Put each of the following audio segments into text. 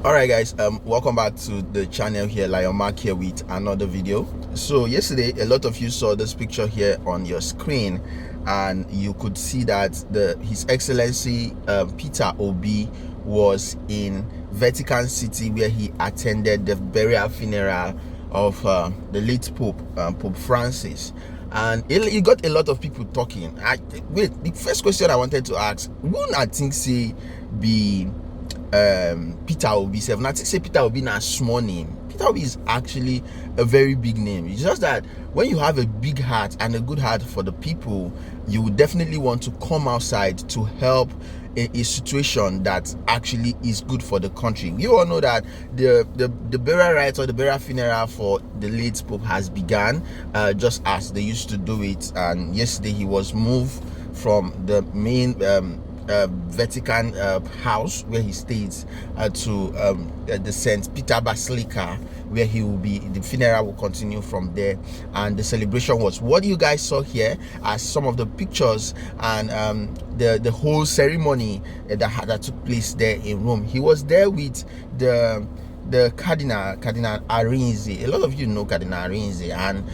All right, guys, welcome back to the channel here. Lion Mark here with another video. So yesterday a lot of you saw this picture here on your screen, and you could see that His Excellency Peter Obi was in Vatican City, where he attended the burial funeral of the late Pope Francis. And it got a lot of people talking. The first question I wanted to ask, wouldn't I think say be Peter Obi self? Now, say Peter Obi na small name. Peter Obi is actually a very big name. It's just that when you have a big heart and a good heart for the people, you would definitely want to come outside to help a situation that actually is good for the country. You all know that the burial rites or the burial funeral for the late Pope has begun, just as they used to do it. And yesterday he was moved from the main Vatican house where he stays to the St. Peter Basilica, where he will be. The funeral will continue from there, and the celebration was what you guys saw here as some of the pictures and the whole ceremony that took place there in Rome. He was there with the Cardinal Arinze. A lot of you know Cardinal Arinze, and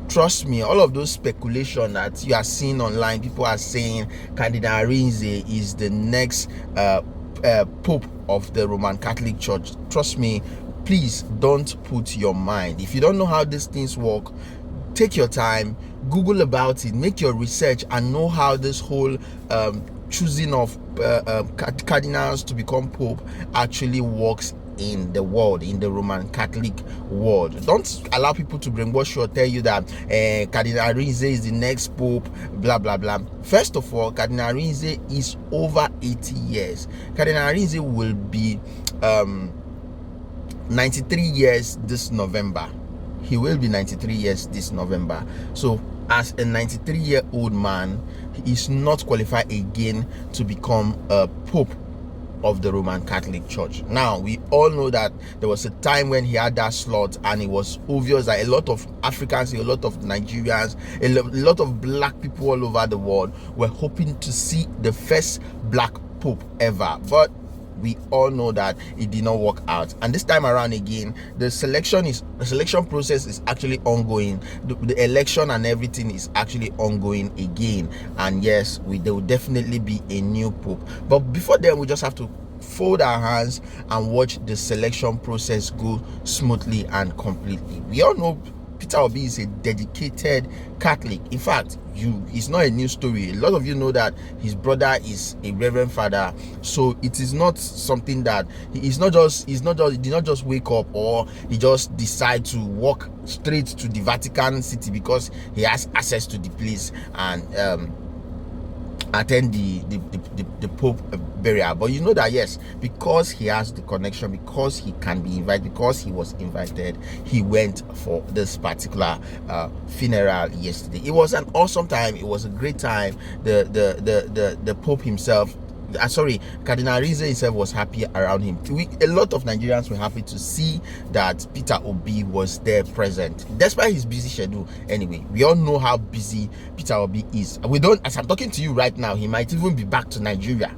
trust me, all of those speculation that you are seeing online, people are saying Cardinal Arinze is the next Pope of the Roman Catholic Church. Trust me, please don't put your mind. If you don't know how these things work, take your time, Google about it, make your research, and know how this whole choosing of cardinals to become Pope actually works in the world, in the Roman Catholic world. Don't allow people to brainwash you or tell you that Cardinal Arinze is the next Pope, blah blah blah. First of all, Cardinal Arinze is over 80 years. Cardinal Arinze will be 93 years this November. He will be 93 years this November. So as a 93-year-old man, he is not qualified again to become a Pope of the Roman Catholic Church. Now, we all know that there was a time when he had that slot, and it was obvious that a lot of Africans, a lot of Nigerians, a lot of black people all over the world were hoping to see the first black Pope ever. But we all know that it did not work out, and this time around again, the selection process is actually ongoing. The election and everything is actually ongoing again, and yes, there will definitely be a new Pope. But before then, we just have to fold our hands and watch the selection process go smoothly and completely. We all know Peter Obi is a dedicated Catholic. In fact, it's not a new story. A lot of you know that his brother is a Reverend Father, so it is not something that he did not just wake up, or he just decide to walk straight to the Vatican City because he has access to the place and attend the Pope burial. But you know that yes, because he has the connection, because he can be invited, because he was invited, he went for this particular funeral yesterday. It was an awesome time. It was a great time. The Pope himself, Cardinal Arinze himself was happy around him. A lot of Nigerians were happy to see that Peter Obi was there present, despite his busy schedule. Anyway, we all know how busy Peter Obi is. As I'm talking to you right now, he might even be back to Nigeria,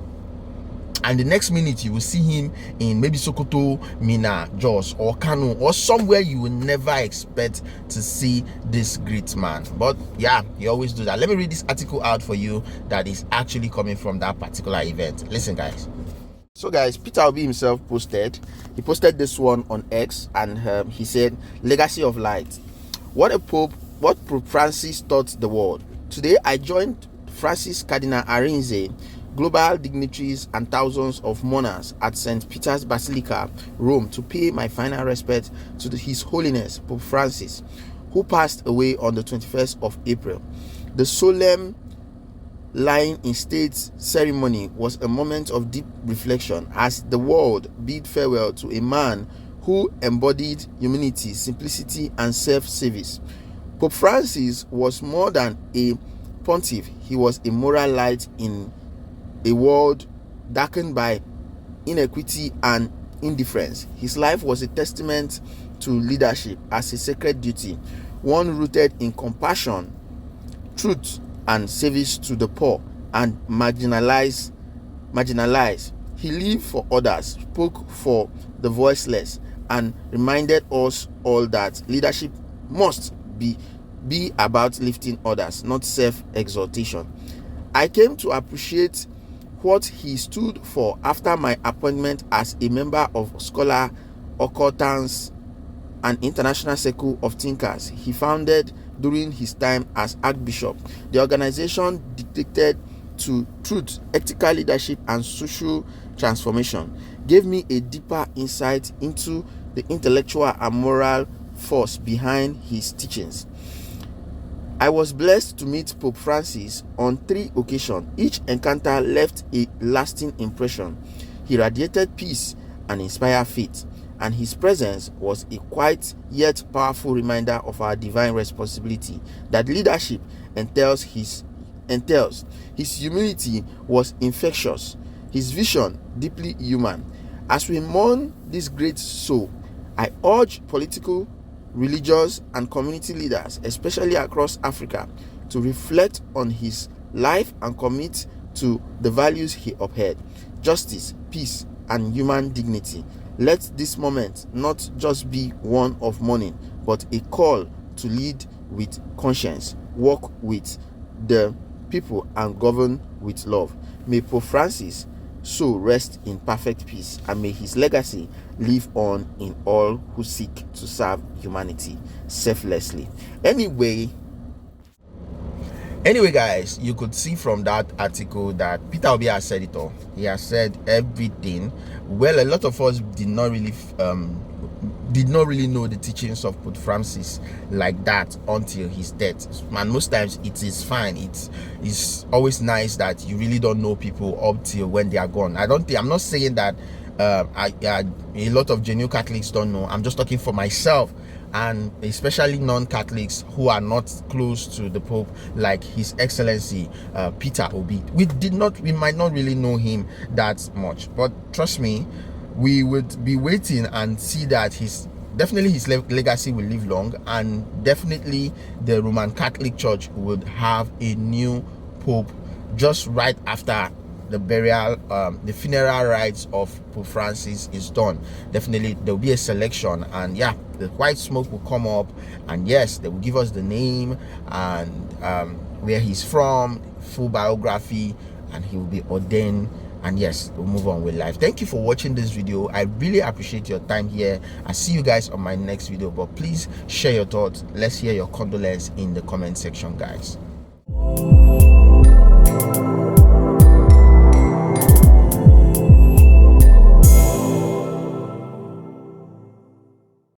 and the next minute you will see him in maybe Sokoto, Mina, Jos, or Kano, or somewhere you will never expect to see this great man. But yeah, he always do that. Let me read this article out for you that is actually coming from that particular event. Listen, guys. So guys, Peter Obi himself posted this one on X, and he said, "Legacy of light. What Pope Francis taught the world. Today I joined Francis, Cardinal Arinze, global dignitaries, and thousands of mourners at St. Peter's Basilica, Rome, to pay my final respect to His Holiness Pope Francis, who passed away on the 21st of April. The solemn lying in state ceremony was a moment of deep reflection as the world bid farewell to a man who embodied humility, simplicity, and self-service. Pope Francis was more than a pontiff. He was a moral light in a world darkened by inequity and indifference. His life was a testament to leadership as a sacred duty, one rooted in compassion, truth, and service to the poor and marginalized. He lived for others, spoke for the voiceless, and reminded us all that leadership must be about lifting others, not self-exaltation. I came to appreciate what he stood for after my appointment as a member of Scholar Occultans, an international circle of thinkers he founded during his time as Archbishop. The organization dedicated to truth, ethical leadership, and social transformation gave me a deeper insight into the intellectual and moral force behind his teachings. I was blessed to meet Pope Francis on 3 occasions. Each encounter left a lasting impression. He radiated peace and inspired faith, and his presence was a quiet yet powerful reminder of our divine responsibility that leadership entails. His humility was infectious, his vision deeply human. As we mourn this great soul, I urge political, religious, and community leaders, especially across Africa, to reflect on his life and commit to the values he upheld: justice, peace, and human dignity. Let this moment not just be one of mourning, but a call to lead with conscience, walk with the people, and govern with love. May Pope Francis so rest in perfect peace, and may his legacy live on in all who seek to serve humanity selflessly. Anyway, guys, you could see from that article that Peter Obi has said it all. He has said everything. Well, a lot of us did not really know the teachings of Pope Francis like that until his death. And most times it is fine. It's always nice that you really don't know people up till when they are gone. I'm not saying that a lot of genuine Catholics don't know. I'm just talking for myself, and especially non-Catholics who are not close to the Pope, like His Excellency Peter Obi. We might not really know him that much, but trust me, we would be waiting and see that his legacy will live long, and definitely the Roman Catholic Church would have a new Pope just right after the burial, the funeral rites of Pope Francis is done. Definitely there will be a selection, and yeah, the white smoke will come up, and yes, they will give us the name and where he's from, full biography, and he will be ordained. And yes, we'll move on with life. Thank you for watching this video. I really appreciate your time here. I'll see you guys on my next video, but please share your thoughts. Let's hear your condolence in the comment section, guys.